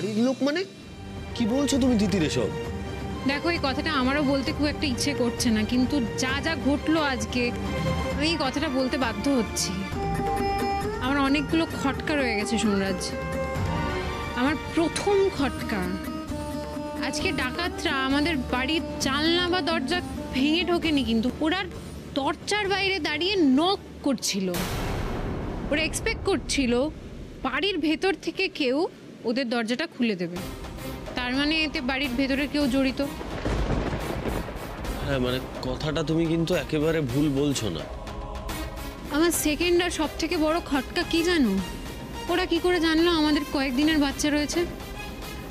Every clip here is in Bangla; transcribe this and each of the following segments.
বাড়ির লোক মানে কি বলছো তুমি তিতির এসব? দেখো, এই কথাটা আমারও বলতে খুব একটা ইচ্ছে করছে না, কিন্তু যা যা ঘটলো আজকে আমি এই কথাটা বলতে বাধ্য হচ্ছি। আমার অনেকগুলো খটকা রয়ে গেছে সোমরাজ। আমার প্রথম খটকা, আজকে ডাকাতরা আমাদের বাড়ির জানলা বা দরজা ভেঙে ঢোকেনি, কিন্তু ওরা দরজার বাইরে দাঁড়িয়ে নক করছিল। ওরা এক্সপেক্ট করছিল বাড়ির ভেতর থেকে কেউ ওদের দরজাটা খুলে দেবে। তার মানে এতে বাড়ির ভেতরে কেউ জড়িত। হ্যাঁ, মানে কথাটা তুমি কিন্তু একেবারে ভুল বলছো না। আমার সেকেন্ড আর সব থেকে বড় খটকা কি জানো? ওরা কি করে জানলো আমাদের কয়েকদিনের বাচ্চা রয়েছে?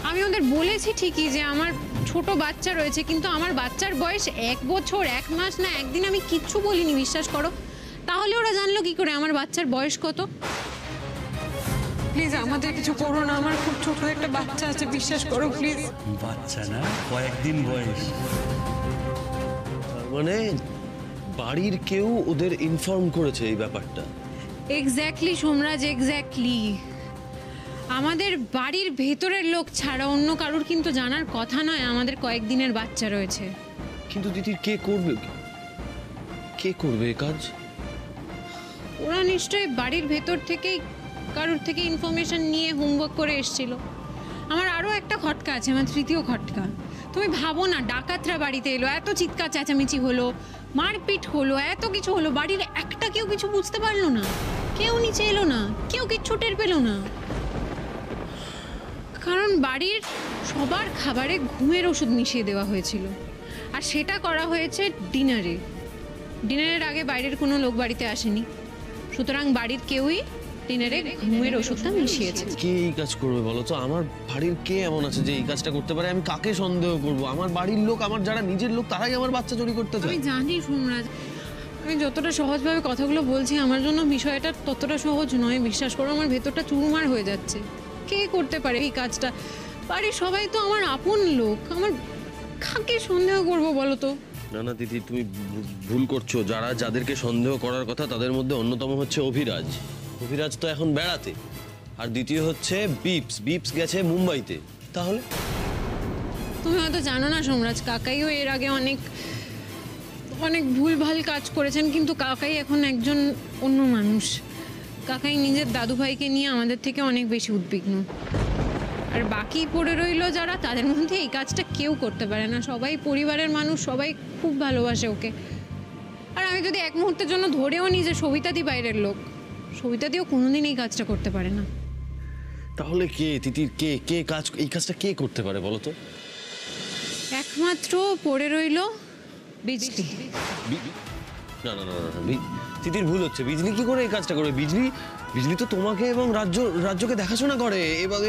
আমি ওদের বলেছি ঠিকই যে আমার ছোট বাচ্চা রয়েছে, কিন্তু আমার বাচ্চার বয়স 1 বছর 1 মাস না 1 দিন, আমি কিচ্ছু বলিনি, বিশ্বাস করো। তাহলে ওরা জানলো কি করে আমার বাচ্চার বয়স কত? প্লিজ আমাদের কিছু করো না, আমার খুব ছোট একটা বাচ্চা আছে, বিশ্বাস করো প্লিজ। বাচ্চা না, কয়েকদিন বয়স। তার মানে বাড়ির কেউ ওদের ইনফর্ম করেছে এই ব্যাপারটা? Exactly Somraj, exactly. আমাদের বাড়ির ভেতরের লোক ছাড়া অন্য কারুর কিন্তু জানার কথা নয় আমাদের কয়েকদিনের বাচ্চা রয়েছে। কিন্তু তিতির কে করবে, কে করবে এই কাজ? ওরা নিশ্চয়ই বাড়ির ভেতর থেকেই কারুর থেকে ইনফরমেশন নিয়ে হোমওয়ার্ক করে এসেছিল। আমার আরও একটা খটকা আছে, আমার তৃতীয় খটকা। তুমি ভাবো না, ডাকাতরা বাড়িতে এলো, এত চিৎকার চেঁচামেচি হলো, মারপিট হলো, এত কিছু হলো, বাড়ির একটা কেউ কিছু বুঝতে পারলো না, কেউ নিচে এলো না, কেউ কিচ্ছু টের পেলো না। কারণ বাড়ির সবার খাবারে ঘুমের ওষুধ মিশিয়ে দেওয়া হয়েছিল, আর সেটা করা হয়েছে ডিনারে। ডিনারের আগে বাইরের কোনো লোক বাড়িতে আসেনি, সুতরাং বাড়ির কেউই ডিনারে ঘুমের ওষুধটা মিশিয়েছে। কে এই কাজ করবে বলো তো? আমার বাড়ির কে এমন আছে যে এই কাজটা করতে পারে? আমি কাকে সন্দেহ করব? আমার বাড়ির লোক, আমার যারা নিজের লোক, তারাই আমার বাচ্চা চুরি করতে চায়। আমি জানি সোমরাজ, আমি যতটা সহজভাবে কথাগুলো বলছি আমার জন্য বিষয়টা ততটা সহজ নয়, বিশ্বাস করো। আমার ভেতরটা চুরমার হয়ে যাচ্ছে। কে করতে পারে এই কাজটা? বাড়ির সবাই তো আমার আপন লোক, আমার কাকে সন্দেহ করবো বলো তো? না না দিদি, তুমি ভুল করছো। যাদেরকে সন্দেহ করার কথা তাদের মধ্যে অন্যতম হচ্ছে অভিরাজ। অভিরাজ তো এখন বেড়াতে, আর দ্বিতীয় হচ্ছে বিপস গেছে মুম্বাইতে। তাহলে তুমি হয়তো জানো না সোমরাজ, কাকাইও এর আগে অনেক অনেক ভুলভাল কাজ করেছেন, কিন্তু কাকাই এখন একজন অন্য মানুষ। কাকাই নিজের দাদু ভাইকে নিয়ে আমাদের থেকে অনেক বেশি উদ্বিগ্ন। আর বাকি পড়ে রইলো যারা, তাদের মধ্যে এই কাজটা কেউ করতে পারে না। সবাই পরিবারের মানুষ, সবাই খুব ভালোবাসে ওকে। আর আমি যদি এক মুহূর্তের জন্য ধরেও নিই যে সবিতাদি বাইরের লোক, সবিতাদিও কোনোদিন এই কাজটা করতে পারে না। তাহলে কে তিতির, কে কাজ, এই কাজটা কে করতে পারে বলো তো? একমাত্র পড়ে রইলো বিজলি। না না না না, তিতির ভুল হচ্ছে। বিজলি কি করে এই কাজটা করবে? বিজলি তো তোমাকে এবং রাজ্যকে দেখাশোনা করে,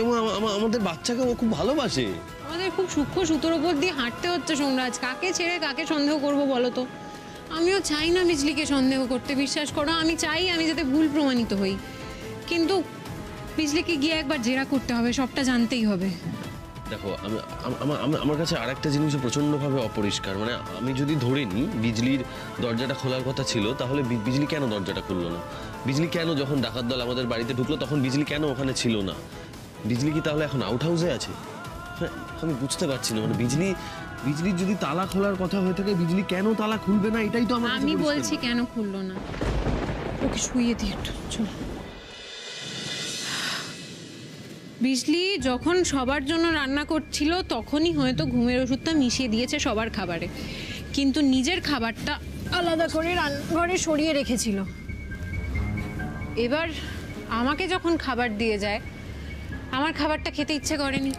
এবং আমাদের বাচ্চাকে ও খুব ভালোবাসে। আমাদের খুব সূক্ষ্ম সুতোর ওপর দিয়ে হাঁটতে হচ্ছে সোমরাজ। কাকে ছেড়ে কাকে সন্দেহ করব বলো তো? আমিও চাই না বিজলিকে সন্দেহ করতে, বিশ্বাস করো। আমি চাই আমি যাতে ভুল প্রমাণিত হই, কিন্তু বিজলিকে গিয়ে একবার জেরা করতে হবে, সবটা জানতেই হবে। দেখো, আমার কাছে আর একটা জিনিস প্রচণ্ডভাবে অপরিষ্কার। মানে আমি যদি ধরে নিই বিজলির দরজাটা খোলার কথা ছিল, তাহলে বিজলি কেন দরজাটা খুললো না? বিজলি কেন, যখন ডাকাত দল আমাদের বাড়িতে ঢুকলো তখন বিজলি কেন ওখানে ছিল না? বিজলি কি তাহলে এখন আউট হাউসে আছে? হ্যাঁ, আমি বুঝতে পারছি না। মানে বিজলির যদি তালা খোলার কথা হয়ে থাকে, বিজলি কেন তালা খুলবে না? এটাই তো আমি বলছি কেন খুললো না। ওকে শুইয়ে দিয়ে একটু চল। বিজলি যখন সবার জন্য রান্না করছিল তখনই হয়তো ঘুমের ওষুধটা মিশিয়ে দিয়েছে সবার খাবারে, কিন্তু নিজের খাবারটা আলাদা করে রান্নাঘরে সরিয়ে রেখেছিল। এবার আমাকে যখন খাবার দিয়ে যায়, আমার খাবারটা খেতে ইচ্ছে করেনি।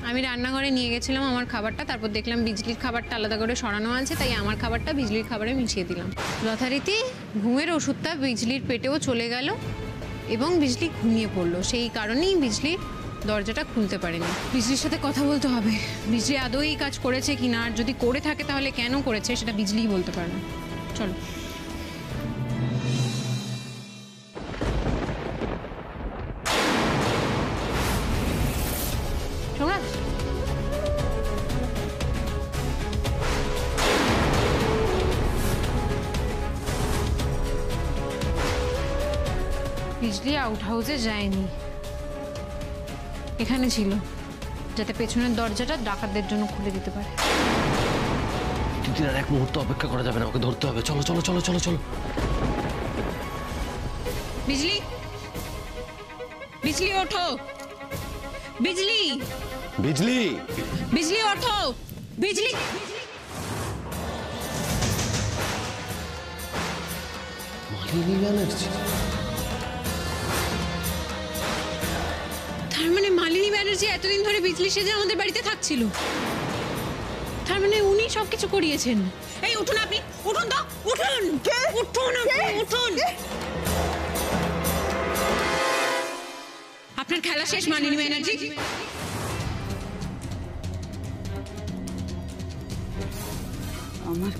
আমি রান্নাঘরে নিয়ে গেছিলাম আমার খাবারটা, তারপর দেখলাম বিজলির খাবারটা আলাদা করে সরানো আছে, তাই আমার খাবারটা বিজলির খাবারে মিশিয়ে দিলাম। যথারীতি ঘুমের ওষুধটা বিজলির পেটেও চলে গেল এবং বিজলি ঘুমিয়ে পড়লো। সেই কারণেই বিজলির দরজাটা খুলতে পারেনি। বিজলির সাথে কথা বলতে হবে, বিজলি আদৌ এই কাজ করেছে কিনা, আর যদি করে থাকে তাহলে কেন করেছে সেটা বিজলিই বলতে পারবে। চলো। সোমরাজ, বিজলি আউট হাউসে যায়নি, এখানে ছিল। যাতে পেছনের দরজাটা ডাকাতদের জন্য খুলে দিতে পারে। তিতির আর এক মুহূর্ত অপেক্ষা করা যাবে না, ওকে ধরতে হবে। চলো চলো চলো চলো চলো। বিজলি, বিজলি ওঠো, বিজলি, বিজলি, বিজলি ওঠো, বিজলি। মালিনী ব্যানার্জি? তার মানে মালিনী ব্যানার্জি এতদিন ধরে বিজলি সেজে আমাদের বাড়িতে থাকছিল। তার মানে উনি সবকিছু করিয়েছেন। এই উঠুন আপনি, উঠুন তো, উঠুন, উঠুন আপনি, উঠুন। আপনার খেলা শেষ মালিনী ব্যানার্জি। আমার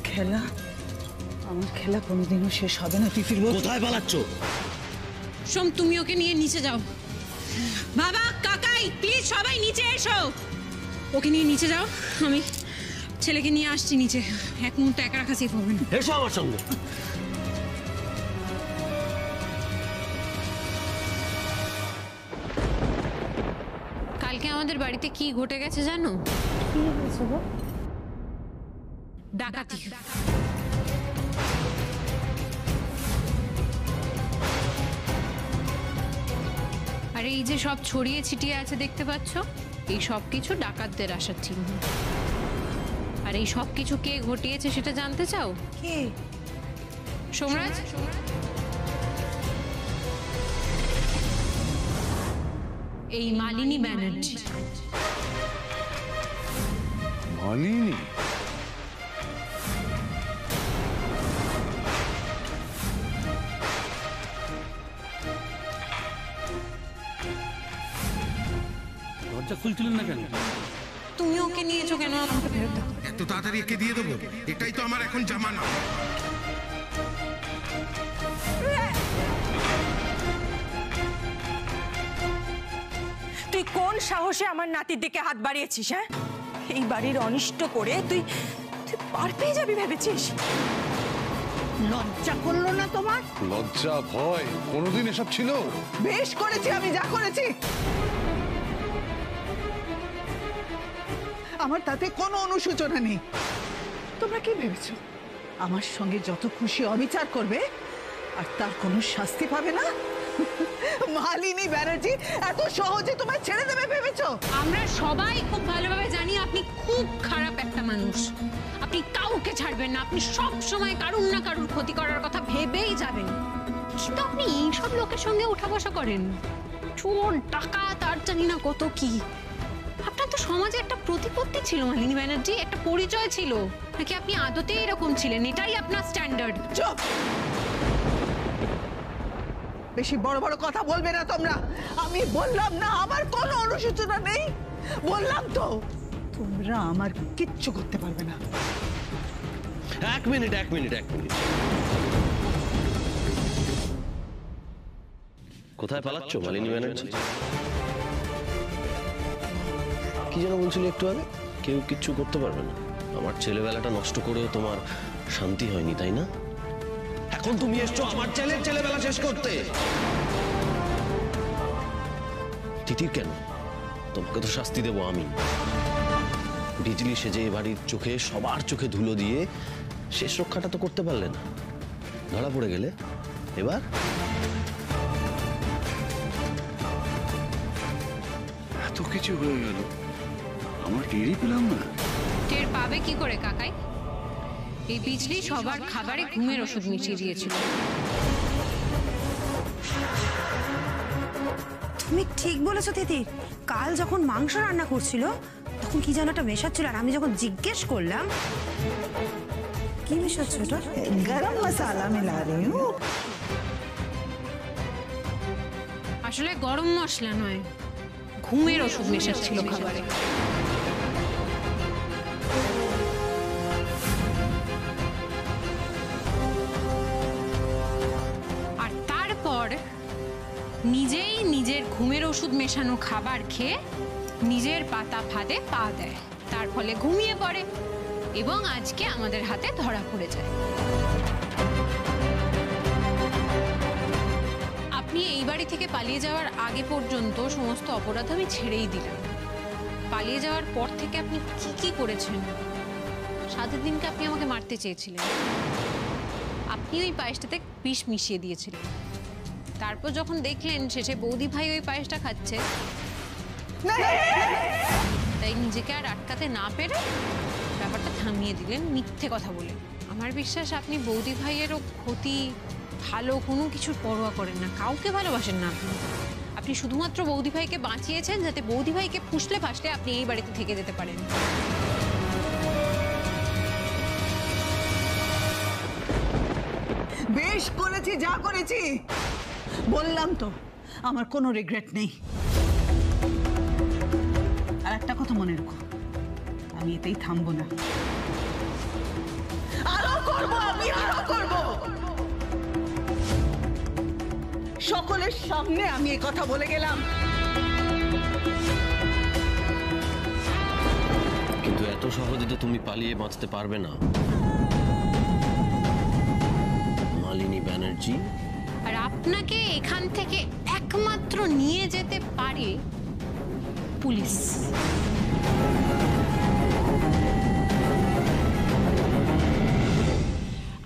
খেলা কোনোদিনও শেষ হবে না তিতির বউ। কোথায় পালাচ্ছ? সোম, তুমি ওকে নিয়ে নিচে যাও। বাবা, কাকাই, প্লিজ সবাই নিচে এসো। ওকে নিয়ে নিচে যাও, আমি ছেলেকে নিয়ে আসছি নিচে। এক মুহূর্তে একা রাখা সেফ হবে না। এসো আমার সঙ্গে। কালকে আমাদের বাড়িতে কি ঘটে গেছে জানো? কি হয়েছে গো? ডাকাতি। আর এই যে সব ছড়িয়ে ছিটিয়ে আছে দেখতে পাচ্ছ, এই সব কিছু ডাকাতদের আসার চিহ্ন। আর এই সব কিছু কে ঘটিয়েছে সেটা জানতে চাও? কে? সোমরাজ, এই মালিনী ব্যানার্জি। মালিনী? দরজা খুলছিলেন না কেন? তুমি ওকে নিয়েছো কেন? আমাকে ফেরত দাও। এত তাড়াতাড়ি একে দিয়ে দেবো? এটাই তো আমার এখন জামানা। তুই কোন সাহসে আমার নাতির দিকে হাত বাড়িয়েছিস? হ্যাঁ, এই বাড়ির অনিষ্ট করে তুই পার পেয়ে যাবি ভেবেছিস? লজ্জা করলো না তোমার? লজ্জা ভয় কোনোদিন এসব ছিল? বেশ করেছি আমি যা করেছি। আমার তাতে কোনো অনুশোচনা নেই। তোমরা কি ভেবেছো আমার সঙ্গে যত খুশি অবিচার করবে আর তার কোনো শাস্তি পাবে না? মালিনী ব্যানার্জি এত সহজে তোমায় ছেড়ে দেবে ভেবেছো? আমরা সবাই খুব ভালোভাবে জানি আপনি খুব খারাপ একটা মানুষ। আপনি কাউকে ছাড়বেন না, আপনি সব সময় কারুর না কারুর ক্ষতি করার কথা ভেবেই যাবেন। কিন্তু আপনি এইসব লোকের সঙ্গে উঠা বসা করেন, চোর ডাকাত আর জানি না কত কি। আপনার তো সমাজে একটা প্রতিপত্তি ছিল মালিনী ব্যানার্জি, একটা পরিচয় ছিল। নাকি আপনি আদতে এরকম ছিলেন, এটাই আপনার স্ট্যান্ডার্ড? চুপ! বেশি বড় বড় কথা বলবে না তোমরা। আমি বললাম না আমার কোনো অনুশোচনা নেই? বললাম তো তোমরা আমার কিচ্ছু করতে পারবে না। এক মিনিট। কোথায় পালাচ্ছ মালিনী ব্যানার্জি? কি যেন বলছিল একটু আগে? কেউ কিচ্ছু করতে পারবে না। আমার ছেলেবেলাটা নষ্ট করেও তোমার শান্তি হয়নি, তাই না? এখন তুমি এসছো আমার ছেলেবেলা শেষ করতে। তিতির কেন? তোমাকে তো শাস্তি দেবো আমি। বিজলি সেজে এ বাড়ির চোখে, সবার চোখে ধুলো দিয়ে শেষ রক্ষাটা তো করতে পারলে না। ধরা পড়ে গেলে। এবার এত কিছু হয়ে গেল, আমার টেরই পেলাম না। টের পাবে কি করে কাকাই? এই বিজলি সবার খাবারে ঘুমের ওষুধ মিশিয়ে দিয়েছিল। তুমি ঠিক বলেছো তিতির। কাল যখন মাংস রান্না করছিল তখন কি যেন একটা মেশাচ্ছিল, আর আমি যখন জিজ্ঞেস করলাম কি মেশাচ্ছ, ওটা গরম মশলা মিলা রही हूं। আসলে গরম মশলা নয়, ঘুমের ওষুধ মেশাচ্ছিল খাবারে। আর তারপর নিজেই নিজের ঘুমের ওষুধ মেশানো খাবার খেয়ে নিজের পাতা ফাঁদে পা দেয়, তার ফলে ঘুমিয়ে পড়ে এবং আজকে আমাদের হাতে ধরা পড়ে যায়। আপনি এই বাড়ি থেকে পালিয়ে যাওয়ার আগে পর্যন্ত সমস্ত অপরাধ আমি ছেড়েই দিলাম, পালিয়ে যাওয়ার পর থেকে আপনি কি কি করেছেন? সাতের দিনকে আপনি আমাকে মারতে চেয়েছিলেন, আপনি ওই পায়েসটাতে বিষ মিশিয়ে দিয়েছিলেন। তারপর যখন দেখলেন শেষে বৌদি ভাই ওই পায়েসটা খাচ্ছে, তাই নিজেকে আর আটকাতে না পেরে ব্যাপারটা থামিয়ে দিলেন মিথ্যে কথা বলে। আমার বিশ্বাস আপনি বৌদি ভাইয়েরও ক্ষতি ভালো কোনো কিছুর পরোয়া করেন না, কাউকে ভালোবাসেন না। আপনি শুধুমাত্র বৌদি ভাইকে বাঁচিয়েছেন যাতে বৌদি ভাইকে ফুসলে ফাসলে আপনি এই বাড়িতে থেকে যেতে পারেন। বেশ করেছি যা করেছি, বললাম তো আমার কোনো রিগ্রেট নেই। আর একটা কথা মনে রেখো, আমি এতেই থামবো না, আরো করবো, আমি আরো করবো। সকলের সামনে আমি এই কথা বলে গেলাম। কিন্তু এত সহজে তো তুমি পালিয়ে বাঁচতে পারবে না মালিনী ব্যানার্জি। আর আপনাকে এখান থেকে একমাত্র নিয়ে যেতে পারে পুলিশ।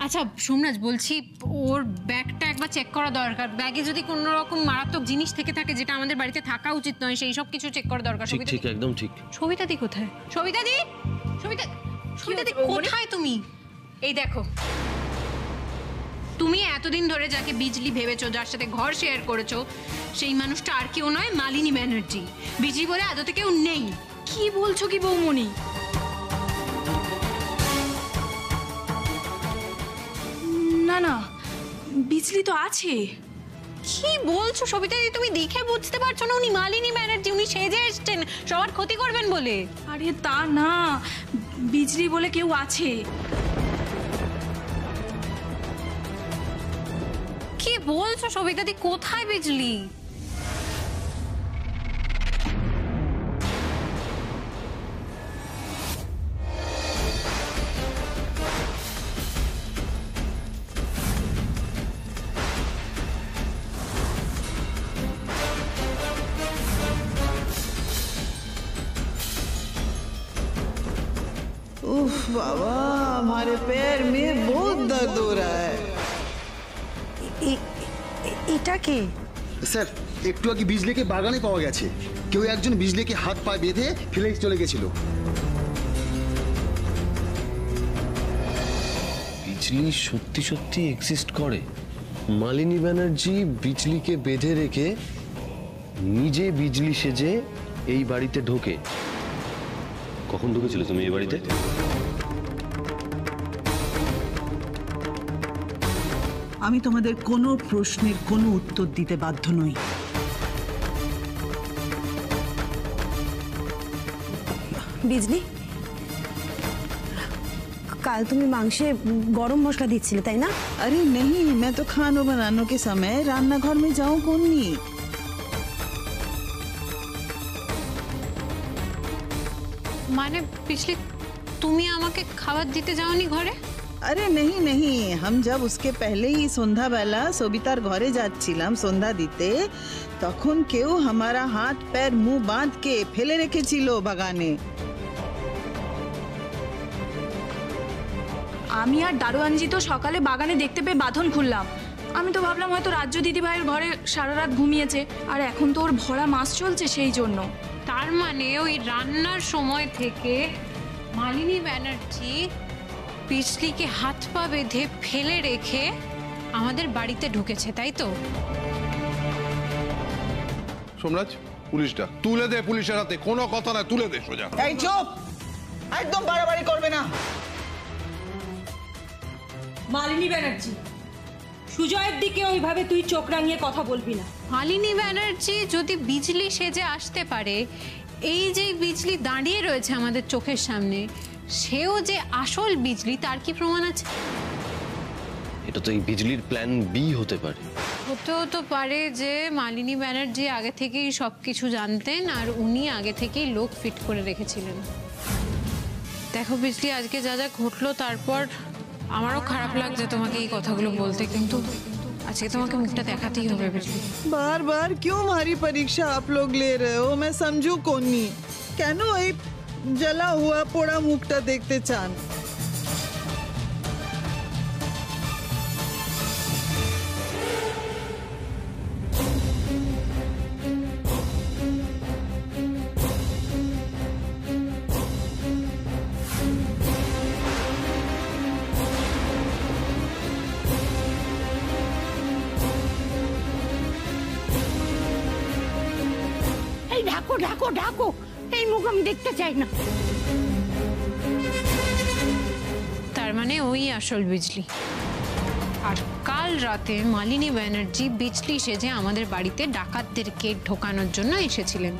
আচ্ছা সোমরাজ, বলছি ওর ব্যাগটা একবার চেক করা দরকার। ব্যাগে যদি কোনো রকম মারাত্মক জিনিস থেকে থাকে যেটা আমাদের বাড়িতে থাকা উচিত নয়, সেই সব কিছু চেক করা দরকার। ঠিক ঠিক, একদম ঠিক। সবিতা দি কোথায়? সবিতা দি, সবিতা দি কোথায় তুমি? এই দেখো, তুমি এতদিন ধরে যাকে বিজলি ভেবেছো, যার সাথে ঘর শেয়ার করেছো, সেই মানুষটা আর কেউ নয়, মালিনী ব্যানার্জি। বিজলি বলে আদতে কেউ নেই। কি বলছো কি বৌমনি? না না, বিজলি তো আছে। কি বলছো সবিতা দি? তুমি দেখে বুঝতে পারছো না উনি মালিনী ব্যানার্জি? উনি সেজে এসছেন সবার ক্ষতি করবেন বলে। আরে তা না, বিজলি বলে কেউ আছে। কি বলছো সবিতা দি? কোথায় বিজলি? उफ बाबा, हमारे पैर में बहुत दर्द हो रहा है। এটা কে? স্যার, একটু আগে বিজলিকে বাগানে পাওয়া গেছে। কেউ একজন বিজলিকে হাত পা বেঁধে ফেলে চলে গেছিল। বিজলি সত্যি সত্যি এক্সিস্ট করে? মালিনী ব্যানার্জি বিজলিকে বেঁধে রেখে নিজে বিজলি সেজে এই বাড়িতে ঢোকে। কখন ঢুকেছিল তুমি এই বাড়িতে? আমি তোমাদের কোনো প্রশ্নের কোনো উত্তর দিতে বাধ্য নই। বিজলি, কাল তুমি মাংসে গরম মশলা দিচ্ছিলে তাই না? अरे नहीं, मैं तो खाना बनाने के समय रान्ना घर में जाऊं कौन नहीं। মানে বিজলি, তুমি আমাকে খাবার দিতে যাওনি ঘরে? अरे नहीं नहीं, हम जब उसके पहले ही सन्ध्या बेला सबितार घरे जाच्छिलाम सन्ध्या दिते, तखन केउ हमारा हाथ पैर मुंह बांध के फेले रेखेछिलो बागाने। আমি আর দারোয়ানজি তো সকালে বাগানে দেখতে পেয়ে বাঁধন খুললাম। আমি তো ভাবলাম হয়তো রাজ্য দিদিভাইয়ের ঘরে সারা রাত ঘুমিয়েছে, আর এখন তো ওর ভরা মাস চলছে সেই জন্য। তার মানে ওই রান্নার সময় থেকে মালিনী ব্যানার্জি বিজলিকে হাত পা বেঁধে ফেলে রেখে আমাদের বাড়িতে ঢুকেছে, তাই তো? সোমরাজ, পুলিশটা তুলে দে, পুলিশের হাতে কোনো কথা না, তুলে দে সোজা। এই চুপ, একদম বাড়াবাড়ি করবে না। মালিনী ব্যানার্জি, সুজয়ের দিকে ওইভাবে তুই চোখ রাঙিয়ে কথা বলবি না। মালিনী ব্যানার্জি যদি বিজলি সেজে আসতে পারে, এই যে বিজলি দাঁড়িয়ে রয়েছে আমাদের চোখের সামনে, সেও যে আসল বিজলি, তার কি প্রমাণ আছে? এটা তো এই বিজলির প্ল্যান বি হতে পারে। হতেও তো পারে যে মালিনী ব্যানার্জি আগে থেকেই সবকিছু জানতেন আর উনি আগে থেকেই লোক ফিট করে রেখেছিলেন। দেখো বিজলি, আজকে যা যা ঘটলো তারপর আমারও খারাপ লাগছে তোমাকে এই কথাগুলো বলতে, কিন্তু আজকে তোমাকে মুখটা দেখাতেই হবে বিজলি। बार बार क्यों हमारी परीक्षा आप लोग ले रहे हो? मैं समझू कौन नहीं। কেন এই জ্বালা হুয়া পোড়া মুখটা দেখতে চান? ঢাকো ঢাকো ঢাকো, এই মুখ আমি দেখতে চাই না। তার মানে ওই আসল বিজলি। আর কাল রাতে মালিনী ব্যানার্জি বিজলি সেজে আমাদের বাড়িতে ডাকাতদেরকে ঢোকানোর জন্য এসেছিলেন।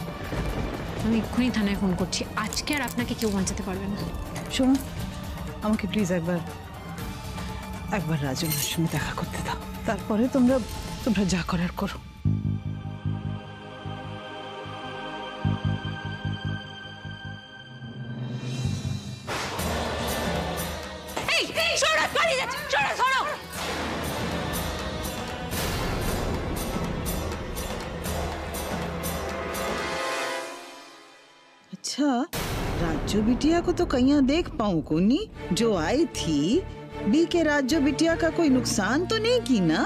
আমি এক্ষুনি থানায় ফোন করছি, আজকে আর আপনাকে কেউ বাঁচাতে পারবে না। শোনো, আমাকে প্লিজ একবার রাজনের সঙ্গে দেখা করতে দাও, তারপরে তোমরা যা করার করো। अच्छा, राज्य बिटिया को तो कहीं देख पाऊं कोनी। जो आई थी बी के राज्य बिटिया का कोई नुकसान तो नहीं की ना?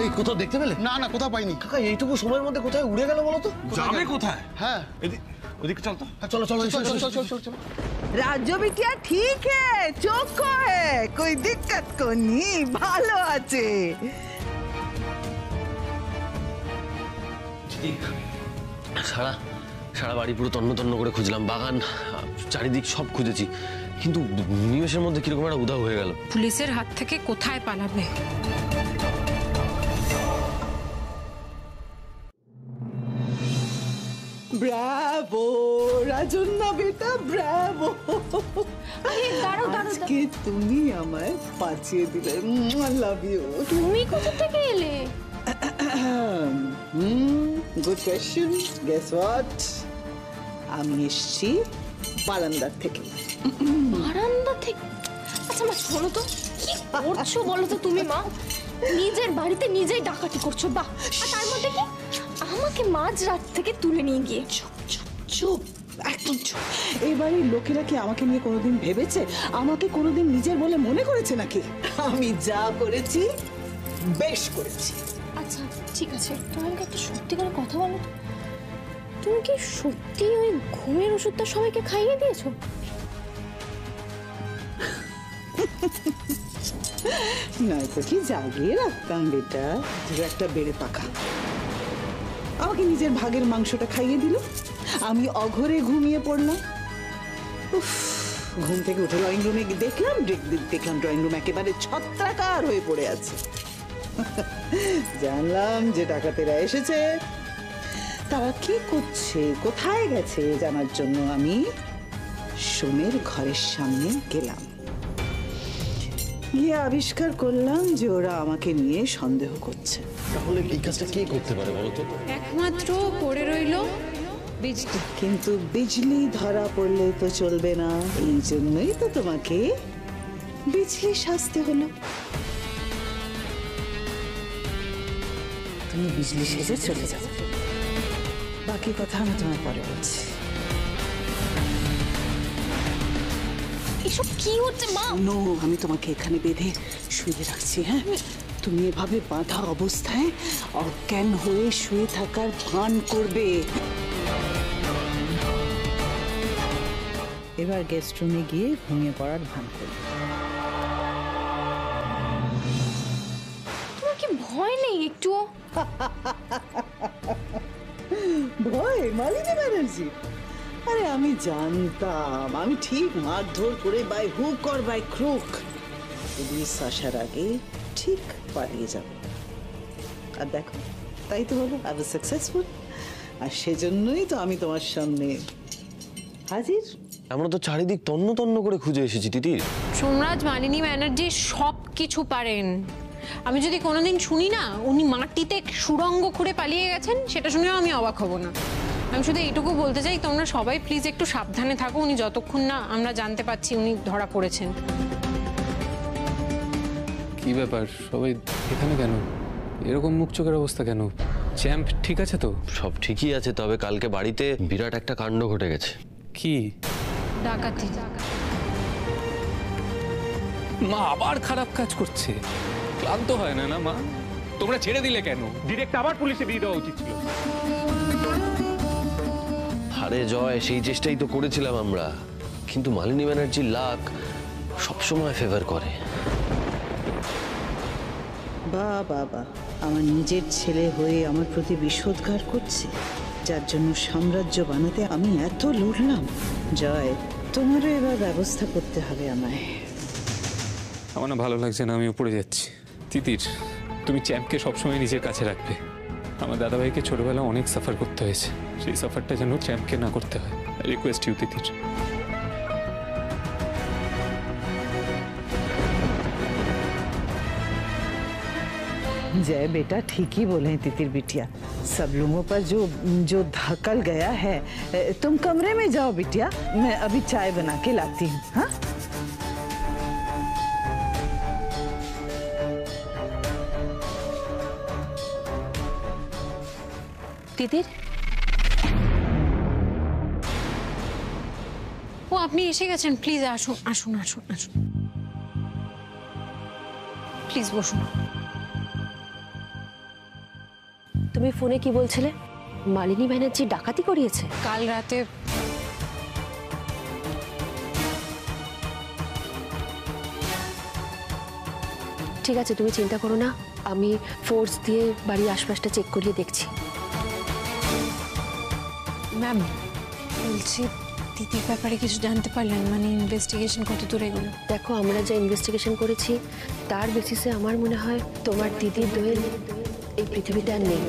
এই কোথাও দেখতে পেলে? না না, কোথাও পাইনি। কাকা এইটুকু সময়ের মধ্যে কোথায় উড়ে গেল বলো তো? যাবে কোথায়? হ্যাঁ, ওদিকে চল তো। চলো চলো চলো চলো। राज्य बिटिया ठीक है, चौको है, कोई दिक्कत को नहीं, भालो आचे। সারা বাড়ি পুরো তন্ন তন্ন করে খুঁজলাম, বাগান চারিদিক সব খুঁজেছি, কিন্তু নিমেষের মধ্যে কিরকম একটা উধাও হয়ে গেল। পুলিশের হাত থেকে কোথায় পালাবে? ব্রাভো রাজন্না বেটা, ব্রাভো। আজকে তুমি আমায় বাঁচিয়ে দিলে। Love you. তুমি কোথা থেকে এলে? Good question. গেস হোয়াট, আমি এসেছি বারান্দার থেকে। বারান্দা থেকে? আচ্ছা মা, বলো তো কি করছো বলো তো তুমি? মা, নিজের বাড়িতে নিজেই ডাকাতি করছো, বাহ! আর তার মধ্যে কি আমাকে মাঝরাত থেকে তুলে নিয়ে গিয়ে। চুপ চুপ চুপ, একদম চুপ। এই বাড়ির লোকেরা কি আমাকে নিয়ে কোনোদিন ভেবেছে? আমাকে কোনোদিন নিজের বলে মনে করেছে নাকি? আমি যা করেছি বেশ করেছি। আচ্ছা ঠিক আছে, তুমি আমাকে একটা সত্যি করে কথা বলো তো, তুমি কি সত্যি ওই ঘুমের ওষুধটা সবাইকে খাইয়ে দিয়েছো? নয়তো কি জাগিয়ে রাখতাম বেটা, একটা বেড়ে পাকা। আমাকে নিজের ভাগের মাংসটা খাইয়ে দিল, আমি অঘরে ঘুমিয়ে পড়লাম। ঘুম থেকে উঠে ড্রয়িং রুমে দেখলাম ড্রয়িং রুম একেবারে ছত্রাকার হয়ে পড়ে আছে। জানলাম যে ডাকাতেরা এসেছে। তারা কি করছে, কোথায় গেছে জানার জন্য আমি সোমের ঘরের সামনে গেলাম। গিয়ে আবিষ্কার করলাম যে ওরা আমাকে নিয়ে সন্দেহ করছে। তাহলে এই কাজটা কে করতে পারে বলো তো? একমাত্র পড়ে রইল বিজলি। কিন্তু বিজলি ধরা পড়লে তো চলবে না, এই জন্যই তো তোমাকে বিজলি সাজতে হলো। তুমি বিজলি সেজে চলে যাও, বাকি কথা আমি তোমার পরে বলছি। এসব কি হচ্ছে মা? নো, আমি তোমাকে এখানে বেঁধে শুয়ে রাখছি। হ্যাঁ, তুমি এভাবে বাঁধা অবস্থায় অজ্ঞান হয়ে শুয়ে থাকার ভান করবে। এবার গেস্ট রুমে গিয়ে ঘুমিয়ে পড়ার ভান করবে। তোমার কি ভয় নেই একটুও? ভয় মালিনী ব্যানার্জি? আরে আমি জানতাম, আমি ঠিক মারধর করে by hook or by crook police আসার আগে ঠিক পালিয়ে যাব। আর দেখো, তাই তো হলো, আই ওয়াজ সাকসেসফুল। আর সেজন্যই তো আমি তোমার সামনে হাজির। আমরা তো চারিদিক তন্ন তন্ন করে খুঁজে এসেছি তিতির। সোমরাজ মালিনী ব্যানার্জি সব কিছু পারেন। আমি যদি কোনোদিন শুনি না উনি মাটিতে সুড়ঙ্গ খুঁড়ে পালিয়ে গেছেন, সেটা শুনেও আমি অবাক হব না। আমি শুধু এইটুকু বলতে চাই, তোমরা সবাই প্লিজ একটু সাবধানে থাকো, উনি যতক্ষণ না আমরা জানতে পারছি উনি ধরা পড়েছেন। কি ব্যাপার সবাই এখানে কেন? এরকম মুখ চোখের অবস্থা কেন? চ্যাম্প ঠিক আছে তো? সব ঠিকই আছে, তবে কালকে বাড়িতে বিরাট একটা কাণ্ড ঘটে গেছে। কি? ডাকাতি। মা আবার খারাপ কাজ করছে। ক্লান্ত হয় না মা? তোমরা ছেড়ে দিলে কেন? ডিরেক্ট আবার পুলিশে দিয়ে দেওয়া উচিত ছিল। আরে জয়, সেই চেষ্টাই তো করেছিলাম আমরা, কিন্তু মালিনী ব্যানার্জির লাক সবসময় ফেভার করে। বাহ বাহ বাহ, আমার নিজের ছেলে হয়ে আমার প্রতি বিষোদ্গার করছে, যার জন্য সাম্রাজ্য বানাতে আমি এত লড়লাম। জয়, তোমারও এবার ব্যবস্থা করতে হবে আমায়। আমার না ভালো লাগছে না, আমি উপরে যাচ্ছি। তিতির, তুমি চ্যাম্পকে সবসময় নিজের কাছে রাখবে। আমার দাদাভাইকে ছোটবেলা অনেক সাফার করতে হয়েছে, সেই সাফারটা যেন চ্যাম্পকে না করতে হয়। রিকোয়েস্ট ইউ তিতির। जय बेटा, ठीक ही बोले हैं तितिर बिटिया। सब लोगों पर जो धकल गया है। तुम कमरे में जाओ बिटिया, मैं अभी चाय बना के लाती हूँ। हाँ, তিতির, ও আপনি এসে গেছেন, প্লিজ আসুন আসুন আসুন আসুন, প্লিজ বসুন। তুমি ফোনে কি বলছিলে? মালিনী ব্যানার্জি ডাকাতি করিয়েছে? কাল রাতে ঠিক আছে, তুমি চিন্তা করো না, আমি ফোর্স দিয়ে বাড়ির আশপাশটা চেক করিয়ে দেখছি। ম্যাম বলছি, তিতির ব্যাপারে কিছু জানতে পারলেন? মানে ইনভেস্টিগেশন কত দূর এগুলো? দেখো, আমরা যা ইনভেস্টিগেশন করেছি তার বেসিসে আমার মনে হয় তোমার দিদির দোয়েল এই পৃথিবীতে আর নেই।